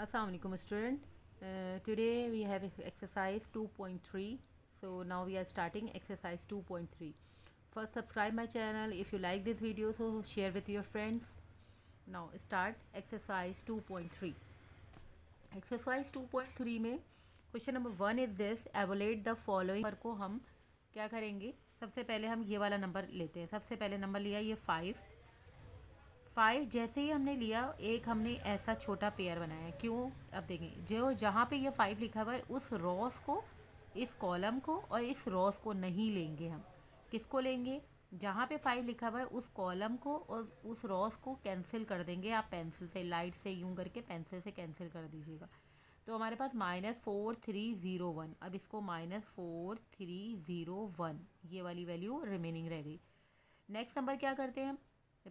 Assalamu alaikum student. Today we have exercise 2.3. So now we are starting exercise 2.3. First subscribe my channel if you like this video, so share with your friends. Now start exercise 2.3. Exercise 2.3 में question number 1 is this, evaluate the following. Number को हम क्या करेंगे, सबसे पहले हम ये वाला नंबर लेते हैं। सबसे पहले नंबर लिया ये 5। जैसे ही हमने लिया, एक हमने ऐसा छोटा पेयर बनाया। क्यों, अब देखें, जो जहाँ पे ये 5 लिखा हुआ है उस रॉस को, इस कॉलम को और इस रॉस को नहीं लेंगे हम। किसको लेंगे? जहाँ पे 5 लिखा हुआ है उस कॉलम को और उस रॉस को कैंसिल कर देंगे। आप पेंसिल से, लाइट से यूं करके पेंसिल से कैंसिल कर दीजिएगा। तो हमारे पास -4301। अब इसको -4301, ये वाली वैल्यू रिमेनिंग रह गई। नेक्स्ट नंबर क्या करते हैं हम?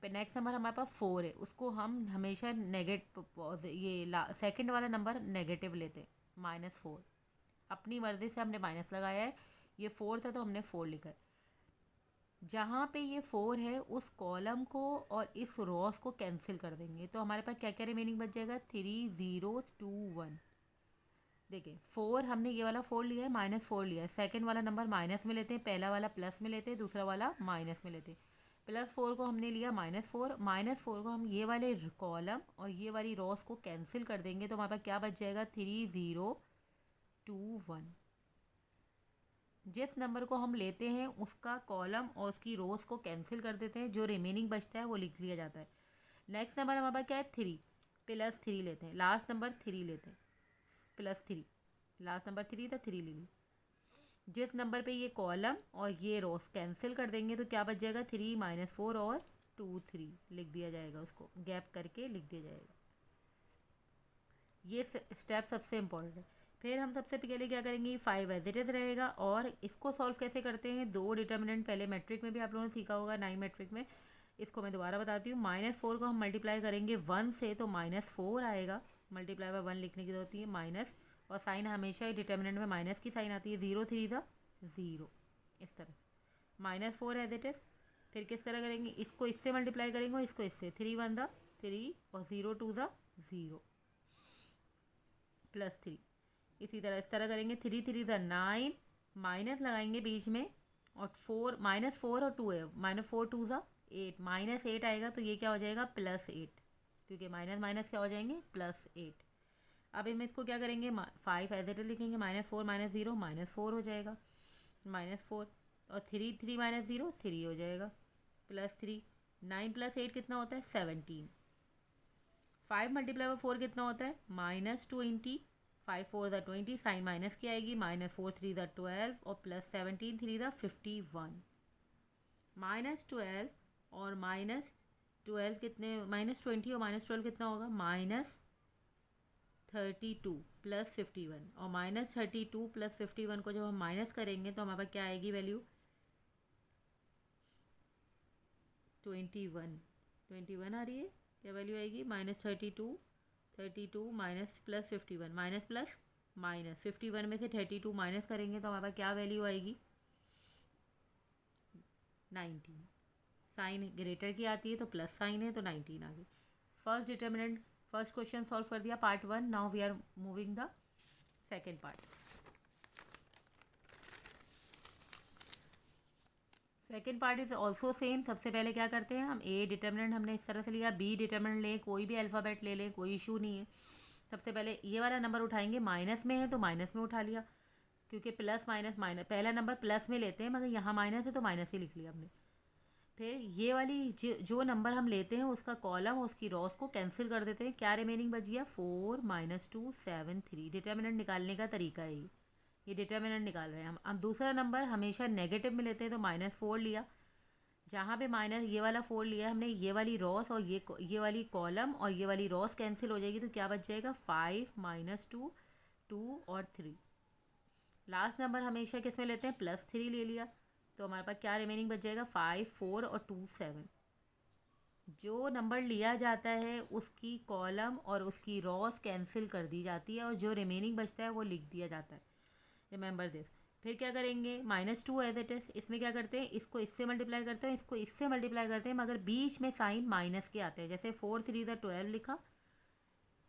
नेक्स्ट नंबर हमारे पास 4 है, उसको हम हमेशा सेकंड वाला नंबर नेगेटिव लेते हैं, -4। अपनी मर्ज़ी से हमने माइनस लगाया है, ये 4 था तो हमने 4 लिखा है। जहाँ पे ये 4 है उस कॉलम को और इस रॉस को कैंसिल कर देंगे। तो हमारे पास क्या क्या रिमेनिंग बच जाएगा? 3021। देखिए 4 हमने ये वाला 4 लिया है, -4 लिया है। सेकंड वाला नंबर माइनस में लेते हैं, पहला वाला प्लस में लेते हैं, दूसरा वाला माइनस में लेते हैं। +4 को हमने लिया -4, -4 को हम ये वाले कॉलम और ये वाली रॉस को कैंसिल कर देंगे। तो हमारे पास क्या बच जाएगा? 3021। जिस नंबर को हम लेते हैं उसका कॉलम और उसकी रोज को कैंसिल कर देते हैं, जो रिमेनिंग बचता है वो लिख लिया जाता है। नेक्स्ट नंबर हमारे पास क्या है? 3, +3 लेते हैं। लास्ट नंबर 3 लेते हैं, +3। लास्ट नंबर 3 था, 3 ले ली। जिस नंबर पे ये कॉलम और ये रोस कैंसिल कर देंगे तो क्या बच जाएगा? 3 -4 और 2 3 लिख दिया जाएगा, उसको गैप करके लिख दिया जाएगा। ये स्टेप सबसे इम्पोर्टेंट है। फिर हम सबसे पहले क्या करेंगे? 5 एज इट इज़ रहेगा। और इसको सॉल्व कैसे करते हैं? 2 डिटर्मिनेंट पहले मैट्रिक में भी आप लोगों ने सीखा होगा, 9 मैट्रिक में। इसको मैं दोबारा बताती हूँ। -4 को हम मल्टीप्लाई करेंगे 1 से तो -4 आएगा। मल्टीप्लाई बाय 1 लिखने की जरूरत है, माइनस। और साइन हमेशा ही डिटर्मिनेंट में माइनस की साइन आती है। 0 3 था 0, इस तरह -4 एज इट इज़। फिर किस तरह करेंगे? इसको इससे मल्टीप्लाई करेंगे और इसको इससे। 3 1 द 3 और 0 2 द 0, +3। इसी तरह इस तरह करेंगे। 3 3 द 9, माइनस लगाएंगे बीच में, और -4 और 2 है, -4 2 ज़ा 8, -8 आएगा तो ये क्या हो जाएगा? +8, क्योंकि माइनस माइनस क्या हो जाएंगे? +8। अब हम इसको क्या करेंगे? 5 एज इट इज लिखेंगे। -4 -0 -4 हो जाएगा, -4। और 3 3 -0 3 हो जाएगा, +3। 9 + 8 कितना होता है? 17। 5 × 4 कितना होता है? -20। 5 4 ज़ा 20, साइन माइनस की आएगी। -4 3 ज़ा 12 और +17 3 ज़ा 51। -12 और -12 कितने? -20 और -12 कितना होगा? -32 + 51। और -32 + 51 को जब हम माइनस करेंगे तो हमारे पास क्या आएगी वैल्यू? 21। 21 आ रही है। क्या वैल्यू आएगी? -32 माइनस +51, माइनस प्लस माइनस 51 में से 32 माइनस करेंगे तो हमारे पास क्या वैल्यू आएगी? 19। साइन ग्रेटर की आती है तो प्लस साइन है तो 19 आ गई। First determinant, first question solve कर दिया, part 1। Now we are moving the second part. Second part is also same. सबसे पहले क्या करते हैं हम? ए डिटर्मिनेंट हमने इस तरह से लिया, बी डिटर्मिनेंट लें, कोई भी अल्फ़ाबेट ले लें, कोई इशू नहीं है। सबसे पहले ये वाला नंबर उठाएंगे, माइनस में है तो माइनस में उठा लिया, क्योंकि प्लस माइनस माइनस, पहला नंबर प्लस में लेते हैं मगर यहाँ माइनस है तो माइनस ही लिख लिया हमने। फिर ये वाली जो नंबर हम लेते हैं उसका कॉलम और उसकी रॉस को कैंसिल कर देते हैं। क्या रिमेनिंग बच गया? 4 -2 7 3। डिटर्मिनेंट निकालने का तरीका है ये डिटर्मिनेंट निकाल रहे हैं हम। अब दूसरा नंबर हमेशा नेगेटिव में लेते हैं तो -4 लिया। जहाँ पे माइनस ये वाला 4 लिया हमने, ये वाली रॉस और ये वाली कॉलम और ये वाली रॉस कैंसिल हो जाएगी तो क्या बच जाएगा? 5 -2 2 और 3। लास्ट नंबर हमेशा किस में लेते हैं? +3 ले लिया। तो हमारे पास क्या रिमेनिंग बच जाएगा? 5 4 और 2 7। जो नंबर लिया जाता है उसकी कॉलम और उसकी रॉस कैंसिल कर दी जाती है और जो रिमेनिंग बचता है वो लिख दिया जाता है। Remember this. फिर क्या करेंगे? -2 एज इट इज। इसमें क्या करते हैं? इसको इससे मल्टीप्लाई करते हैं, इसको इससे मल्टीप्लाई करते हैं, मगर बीच में साइन माइनस के आते हैं। जैसे 4 3 ज़ा 12 लिखा,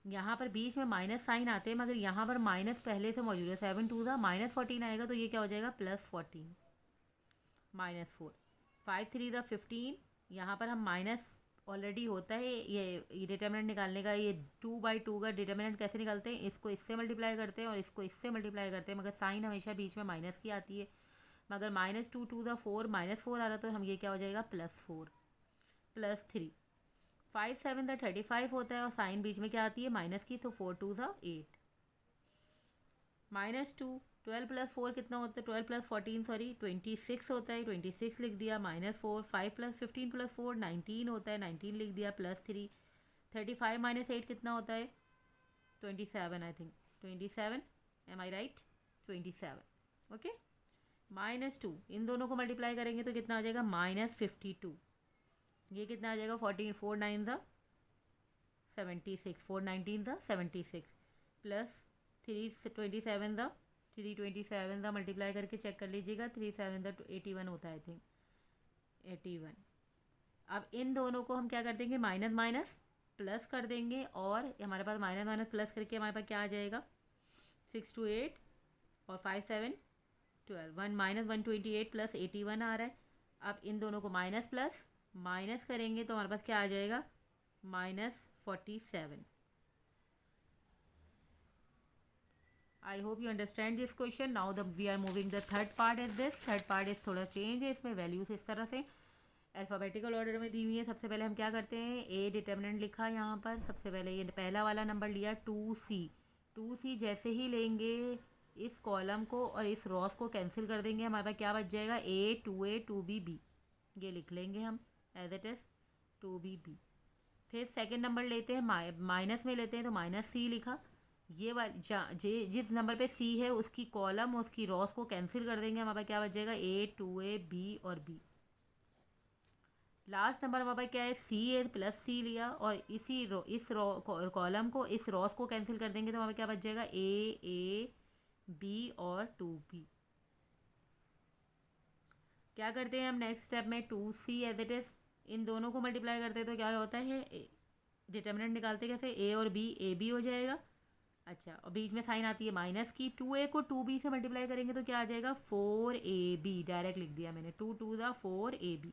यहाँ पर बीच में माइनस साइन आते हैं, मगर यहाँ पर माइनस पहले से मौजूद है। 7 2 -14 आएगा, तो ये क्या हो जाएगा +14 -4। 5 3 15। यहाँ पर हम माइनस ऑलरेडी होता है, ये डिटर्मिनेंट निकालने का, ये 2/2 का डिटर्मिनेंट कैसे निकालते हैं, इसको इससे मल्टीप्लाई करते हैं और इसको इससे मल्टीप्लाई करते हैं, मगर साइन हमेशा बीच में माइनस की आती है। मगर -2 2 4 -4 आ रहा, तो हम ये क्या हो जाएगा +4 +3। 5 7 35 होता है और साइन बीच में क्या आती है माइनस की, तो 4 2 8 -2। 12 + 4 कितना होता है, 12 + 14 सॉरी 26 होता है, 26 लिख दिया। -4। 5 + 15 + 4 19 होता है, 19 लिख दिया। +3। 35 - 8 कितना होता है 27 I think 27, am I right 27। Okay. -2 इन दोनों को मल्टीप्लाई करेंगे तो कितना आ जाएगा -52। ये कितना आ जाएगा 14 4 9 76 4 19 76 प्लस 3 27 3 27 मल्टीप्लाई करके चेक कर लीजिएगा। 3 7 81 होता है आई थिंक 81। अब इन दोनों को हम क्या कर देंगे माइनस माइनस प्लस कर देंगे, और हमारे पास माइनस माइनस प्लस करके हमारे पास क्या आ जाएगा 6 2 8 और 5 7 12 1 -128 + 81 आ रहा है। अब इन दोनों को माइनस प्लस माइनस करेंगे तो हमारे पास क्या आ जाएगा -47। I hope you understand this question. Now the we are moving the third part is this. Third part is थोड़ा चेंज है, इसमें वैल्यूज इस तरह से अल्फ़ाबेटिकल ऑर्डर में दी हुई है। सबसे पहले हम क्या करते हैं, ए डिटर्मिनेंट लिखा यहाँ पर। सबसे पहले ये पहला वाला नंबर लिया 2C। 2C जैसे ही लेंगे इस कॉलम को और इस रॉस को कैंसिल कर देंगे, हमारे पास क्या बच जाएगा A 2A 2B B। ये लिख लेंगे हम एज इट इज़ 2BB। फिर सेकंड नंबर लेते हैं, माइनस में लेते हैं तो -C लिखा। ये वाली जिस नंबर पे C है उसकी कॉलम और उसकी रॉस को कैंसिल कर देंगे, हमारे पास क्या बच जाएगा A 2A B और B। लास्ट नंबर हमारे पास क्या है C है +C लिया, और इस कॉलम को इस रॉस को कैंसिल कर देंगे तो हमारे क्या बच जाएगा A B और 2B। क्या करते हैं हम नेक्स्ट स्टेप में 2C as it is in दोनों को मल्टीप्लाई करते हैं तो क्या होता है डिटर्मिनेंट निकालते कैसे A और B AB हो जाएगा। अच्छा, और बीच में साइन आती है माइनस की। 2A को 2B से मल्टीप्लाई करेंगे तो क्या आ जाएगा 4AB। डायरेक्ट लिख दिया मैंने 2 2 4AB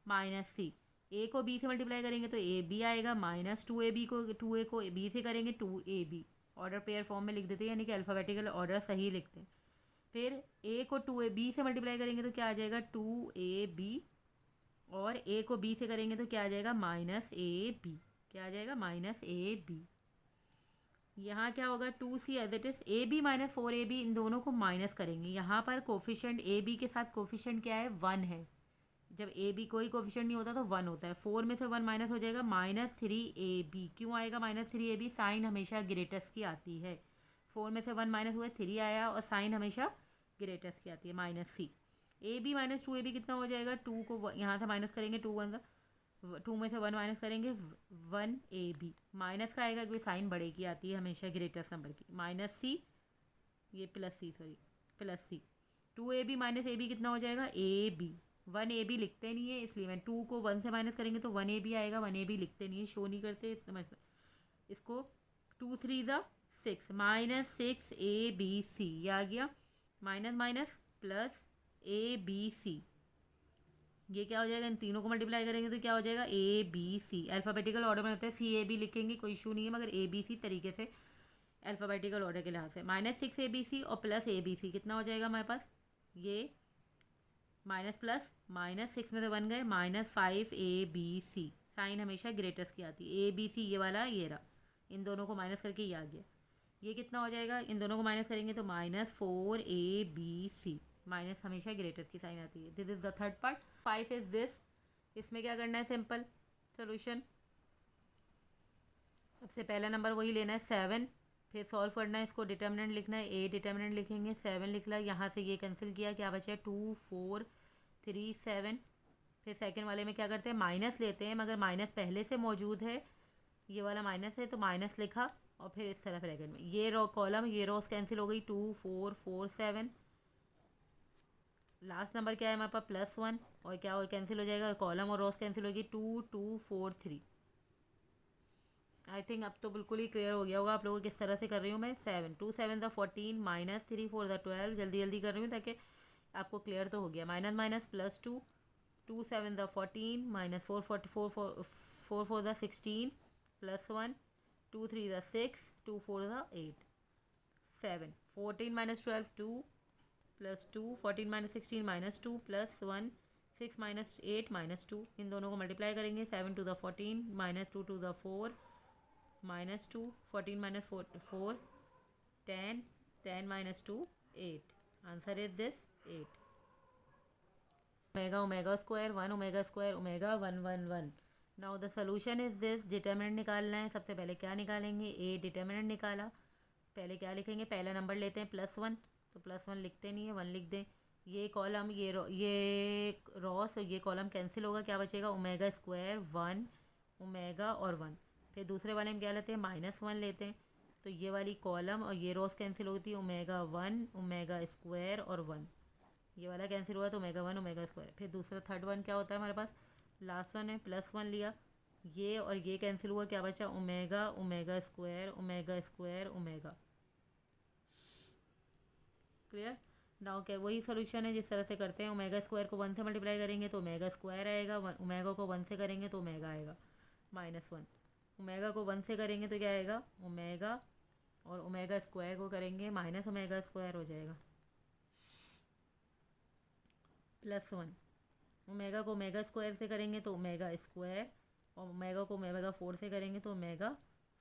-C। A को B से मल्टीप्लाई करेंगे तो AB आएगा, -2AB को 2A को B से करेंगे 2AB। ऑर्डर पेयर फॉर्म में लिख देते हैं, यानी कि अल्फ़ाबेटिकल ऑर्डर सही लिखते हैं। फिर A को 2AB से मल्टीप्लाई करेंगे तो क्या आ जाएगा 2AB, और A को B से करेंगे तो क्या आ जाएगा -AB। क्या आ जाएगा -AB। यहाँ क्या होगा 2C as it is AB -4AB इन दोनों को माइनस करेंगे। यहाँ पर कोफिशेंट AB के साथ कोफिशेंट क्या है 1 है। जब AB कोई कोफिशेंट नहीं होता तो 1 होता है। 4 में से 1 माइनस हो जाएगा -3AB। क्यों आएगा -3AB, साइन हमेशा ग्रेटेस्ट की आती है। 4 में से 1 माइनस हुआ 3 आया, और साइन हमेशा ग्रेटेस्ट की आती है -C। AB -2AB कितना हो जाएगा 2 को यहाँ से माइनस करेंगे 2 1 2 में से 1 माइनस करेंगे 1AB। माइनस का आएगा क्योंकि साइन बड़े की आती है हमेशा ग्रेटेस्ट नंबर की। -C ये +C sorry +C। 2AB -AB कितना हो जाएगा AB। 1AB लिखते नहीं है, इसलिए मैं 2 को 1 से माइनस करेंगे तो 1AB आएगा। 1AB लिखते नहीं है, शो नहीं करते, समझ इसको। 2 3 6 -6ABC ये आ गया। Minus minus plus ABC। ये क्या हो जाएगा, इन तीनों को मल्टीप्लाई करेंगे तो क्या हो जाएगा ABC। अल्फ़ाबेटिकल ऑर्डर में होता है CAB लिखेंगे, कोई इशू नहीं है, मगर ABC तरीके से अल्फ़ाबेटिकल ऑर्डर के लिहाज से। -6ABC और +ABC कितना हो जाएगा हमारे पास, ये माइनस प्लस -6 में से 1 गए -5ABC। साइन हमेशा ग्रेटेस्ट की आती है। ABC ये वाला ये रहा, इन दोनों को माइनस करके ये आ गया। ये कितना हो जाएगा, इन दोनों को माइनस करेंगे तो -4ABC। माइनस हमेशा ग्रेटेस्ट की साइन आती है। This is the third part. 5 is this. इसमें क्या करना है, सिंपल सोल्यूशन। सबसे पहला नंबर वही लेना है 7, फिर सॉल्व करना है, इसको डिटर्मिनेंट लिखना है। A डिटर्मिनेंट लिखेंगे, 7 लिख ला, यहाँ से ये कैंसिल किया, क्या बचा 2 4 3 7। फिर सेकंड वाले में क्या करते हैं माइनस लेते हैं, मगर माइनस पहले से मौजूद है, ये वाला माइनस है तो माइनस लिखा, और फिर इस तरह ब्रैकेट में ये रो कॉलम ये रोज कैंसिल हो गई 2 4 4 7। लास्ट नंबर क्या है हमारे पास +1, और क्या हो कैंसिल हो जाएगा, कॉलम और रोज कैंसिल होगी 2 2 4 3। आई थिंक अब तो बिल्कुल ही क्लियर हो गया होगा आप लोगों को किस तरह से कर रही हूँ मैं। 7 2 7 द 14 -3 4 द 12 जल्दी जल्दी कर रही हूँ ताकि आपको क्लियर तो हो गया। Minus minus +2 2 7 the 14 -4 4 the 16 +1 2 3 the 6 2 4 the 8 7 14 -12 2 +2 14 -16 -2 +1 6 -8 -2 इन दोनों को मल्टीप्लाई करेंगे। 7 to the 14 -2 to the 4 -2 14 -4 10 10 -2 8 answer is this 8। Omega omega square 1 omega square omega 1 1 1। Now the solution is this. Determinant निकालना है। सबसे पहले क्या निकालेंगे, ए डिटर्मिनेंट निकाला। पहले क्या लिखेंगे, पहला नंबर लेते हैं +1 तो +1 लिखते नहीं है 1 लिख दें। ये कॉलम ये रॉस और ये कॉलम कैंसिल होगा, क्या बचेगा ओमेगा स्क्वायर 1 ओमेगा और 1। फिर दूसरे वाले में क्या लेते हैं -1 लेते हैं तो ये वाली कॉलम और ये रॉस कैंसिल होती है ओमेगा 1 ओमेगा स्क्वायर और 1। ये वाला कैंसिल हुआ तो ओमेगा 1 ओमेगा स्क्वायर। फिर दूसरा थर्ड वन क्या होता है हमारे पास, लास्ट वन है +1 लिया, ये और ये कैंसिल हुआ, क्या बचा omega omega square omega. Clear. Now क्या वही सोल्यूशन है जिस तरह से करते हैं। ओमेगा स्क्वायर को 1 से मल्टीप्लाई करेंगे तो ओमेगा स्क्वायर आएगा, ओमेगा को 1 से करेंगे तो ओमेगा आएगा -1। ओमेगा को 1 से करेंगे तो क्या आएगा ओमेगा, और ओमेगा स्क्वायर को करेंगे माइनस ओमेगा स्क्वायर हो जाएगा +1। ओमेगा को ओमेगा स्क्वायर से करेंगे तो ओमेगा स्क्वायर, और ओमेगा को ओमेगा 4 से करेंगे तो ओमेगा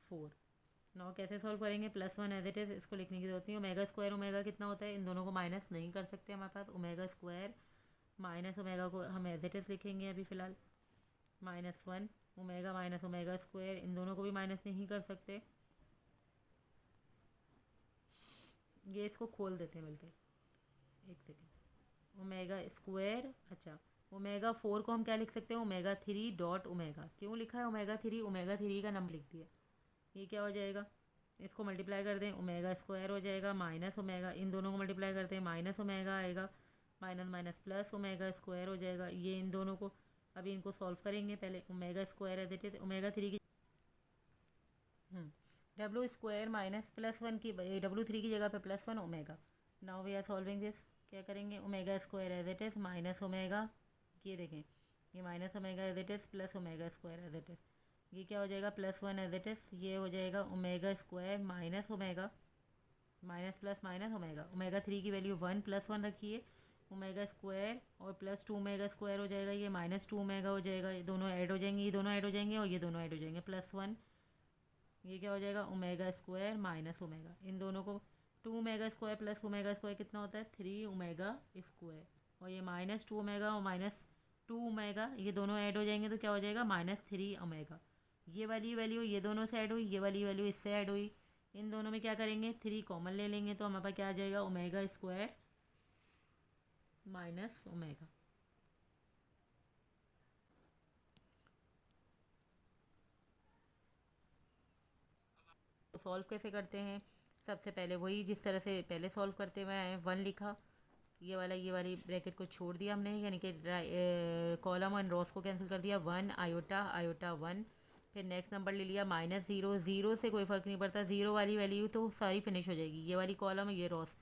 4। नाउ कैसे सॉल्व करेंगे, +1 एज इट इज़, इसको लिखने की जरूरत नहीं। ओमेगा स्क्वायर ओमेगा कितना होता है, इन दोनों को माइनस नहीं कर सकते हमारे पास। ओमेगा स्क्वायर माइनस ओमेगा को हम एज इट इज़ लिखेंगे अभी फ़िलहाल -1 ओमेगा माइनस ओमेगा स्क्वायर, इन दोनों को भी माइनस नहीं कर सकते। ये इसको खोल देते हैं बल्कि, एक सेकेंड। ओमेगा स्क्वायर, अच्छा ओमेगा 4 को हम क्या लिख सकते हैं ओमेगा 3 डॉट ओमेगा। क्यों लिखा है ओमेगा 3, ओमेगा 3 का नंबर लिख दिया। ये क्या हो जाएगा, इसको मल्टीप्लाई कर दें ओमेगा स्क्वायर हो जाएगा माइनस ओमेगा, इन दोनों को मल्टीप्लाई करते हैं माइनस ओमेगा आएगा, minus minus plus omega square हो जाएगा। ये इन दोनों को अभी इनको सॉल्व करेंगे। पहले omega square as it is omega 3 की डब्ल्यू स्क्वायर माइनस +1 की W3 की जगह पे +1 omega. Now we are solving this. क्या करेंगे omega square as it is minus omega, ये देखें ये minus omega as it is plus omega square as it is, ये क्या हो जाएगा +1 एज इट इज़, ये हो जाएगा omega square minus omega minus plus minus omega. Omega 3 की वैल्यू 1 +1 रखिए, ओमेगा स्क्वायर और +2 ओमेगा स्क्वायर हो जाएगा, ये -2 ओमेगा हो जाएगा। ये दोनों ऐड हो जाएंगे, ये दोनों ऐड हो जाएंगे और ये दोनों ऐड हो जाएंगे +1। ये क्या हो जाएगा ओमेगा स्क्वायर माइनस ओमेगा, इन दोनों को 2 omega square plus omega square कितना होता है 3 ओमेगा स्क्वायर, और ये -2 ओमेगा और -2 ओमेगा ये दोनों ऐड हो जाएंगे तो क्या हो जाएगा -3 ओमेगा। ये वाली वैल्यू ये दोनों से ऐड हुई, ये वाली वैल्यू इससे ऐड हुई, इन दोनों में क्या करेंगे 3 कॉमन ले लेंगे तो हमारे पास क्या आ जाएगा ओमेगा स्क्वायर माइनस ओमेगा। तो सॉल्व कैसे करते हैं, सबसे पहले वही जिस तरह से पहले सॉल्व करते हुए आए 1 लिखा, ये वाली ब्रैकेट को छोड़ दिया हमने, यानी कि कॉलम और रॉस को कैंसिल कर दिया 1 आयोटा आयोटा 1। फिर नेक्स्ट नंबर ले लिया -0, 0 से कोई फ़र्क नहीं पड़ता, 0 वाली वैल्यू तो सारी फिनिश हो जाएगी, ये वाली कॉलम ये रॉस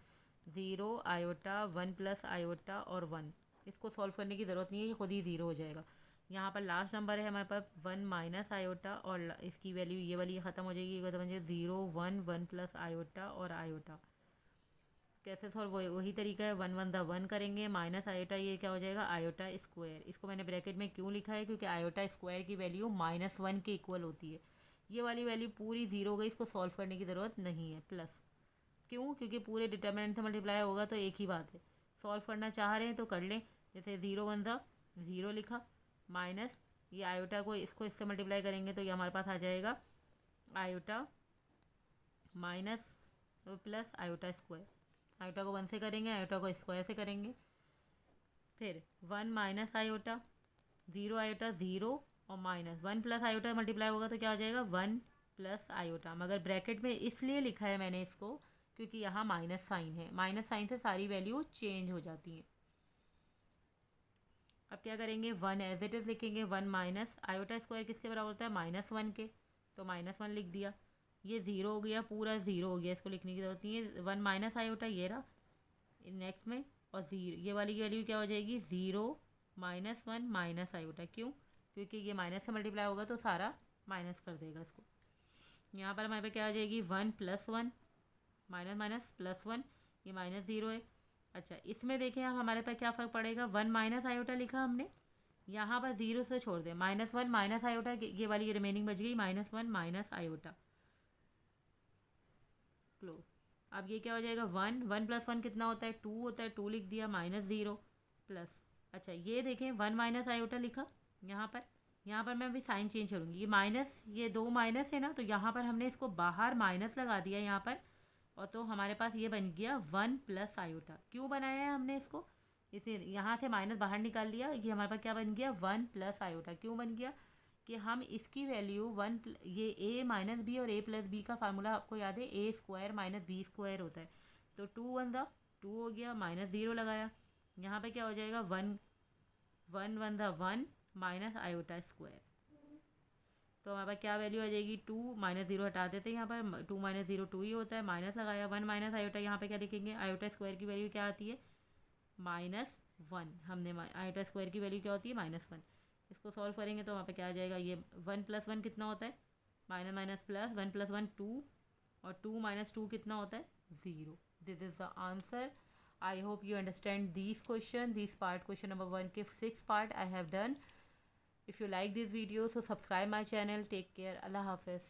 0 आयोटा 1 प्लस आयोटा और 1। इसको सॉल्व करने की ज़रूरत नहीं है, ये खुद ही 0 हो जाएगा। यहाँ पर लास्ट नंबर है हमारे पास 1 माइनस आयोटा, और इसकी वैल्यू ये वाली ख़त्म हो जाएगी, ये खत्म हो जाएगी 0 1 1 प्लस आयोटा और आयोटा। कैसे सॉल्व, वही तरीका है 1 1 द 1 करेंगे, माइनस आयोटा ये क्या हो जाएगा आयोटा स्क्वायर। इसको मैंने ब्रैकेट में क्यों लिखा है, क्योंकि आयोटा स्क्वायर की वैल्यू -1 के इक्वल होती है। ये वाली वैल्यू पूरी 0 हो गई, इसको सॉल्व करने की ज़रूरत नहीं है प्लस। क्यों, क्योंकि पूरे डिटर्मिनेंट से मल्टीप्लाई होगा तो एक ही बात है। सॉल्व करना चाह रहे हैं तो कर लें, जैसे 0 1 द 0 लिखा, माइनस ये आयोटा को इसको इससे मल्टीप्लाई करेंगे तो ये हमारे पास आ जाएगा iota minus plus iota square. Iota को 1 से करेंगे, आयोटा को स्क्वायर से करेंगे, फिर 1 माइनस आयोटा 0 आयोटा 0 और -1 प्लस आयोटा मल्टीप्लाई होगा तो क्या हो जाएगा 1 प्लस आयोटा। मगर ब्रैकेट में इसलिए लिखा है मैंने इसको क्योंकि यहाँ माइनस साइन है, माइनस साइन से सारी वैल्यू चेंज हो जाती हैं। अब क्या करेंगे 1 एज इट इज़ लिखेंगे, 1 माइनस आयोटा स्क्वायर किसके बराबर होता है -1 के, तो -1 लिख दिया। ये 0 हो गया, पूरा 0 हो गया, इसको लिखने की ज़रूरत नहीं है। 1 माइनस आयोटा ये रहा नेक्स्ट में, और 0 ये वाली की वैल्यू क्या हो जाएगी 0 -1 माइनस आयोटा। क्यों? क्योंकि ये माइनस से मल्टीप्लाई होगा तो सारा माइनस कर देगा इसको। यहाँ पर हमारे पे क्या आ जाएगी 1 + 1 माइनस माइनस +1, ये -0 है। अच्छा, इसमें देखें आप हमारे पास क्या फ़र्क पड़ेगा, 1 माइनस आयोटा लिखा हमने, यहाँ पर 0 से छोड़ दें, -1 माइनस आयोटा, ये वाली रिमेनिंग बच गई -1 माइनस आयोटा, क्लोज। अब ये क्या हो जाएगा 1 1 + 1 कितना होता है 2 होता है, 2 लिख दिया, -0 प्लस। अच्छा, ये देखें 1 माइनस आयोटा लिखा यहाँ पर मैं अभी साइन चेंज करूँगी, ये माइनस, ये 2 माइनस है ना, तो यहाँ पर हमने इसको बाहर माइनस लगा दिया यहाँ पर, और तो हमारे पास ये बन गया 1 + आयोटा। क्यों बनाया है हमने इसको, इसे यहाँ से माइनस बाहर निकाल लिया, ये हमारे पास क्या बन गया 1 + आयोटा। क्यों बन गया कि हम इसकी वैल्यू ये a माइनस बी और a + b का फार्मूला आपको याद है, a² - b² होता है। तो 2 1 ज़ा 2 हो गया, -0 लगाया, यहाँ पे क्या हो जाएगा 1 1 1 ज़ा 1 माइनस आयोटा स्क्वायर। तो हमारे पास क्या वैल्यू आ जाएगी 2 -0 हटा देते हैं, यहाँ पर 2 - 0 2 ही होता है, माइनस लगाया 1 माइनस आयोटा, यहाँ पे क्या लिखेंगे आयोटा स्क्वायर की वैल्यू क्या आती है -1। हमने आयोटा स्क्वायर की वैल्यू क्या होती है -1। इसको सॉल्व करेंगे तो वहाँ पे क्या आ जाएगा, ये 1 + 1 कितना होता है माइनस माइनस प्लस, 1 + 1 2, और 2 - 2 कितना होता है 0। This is the answer. I hope you understand this question, this part, question number 1 के 6 part I have done. If you like this video, so subscribe my channel. Take care. Allah Hafiz.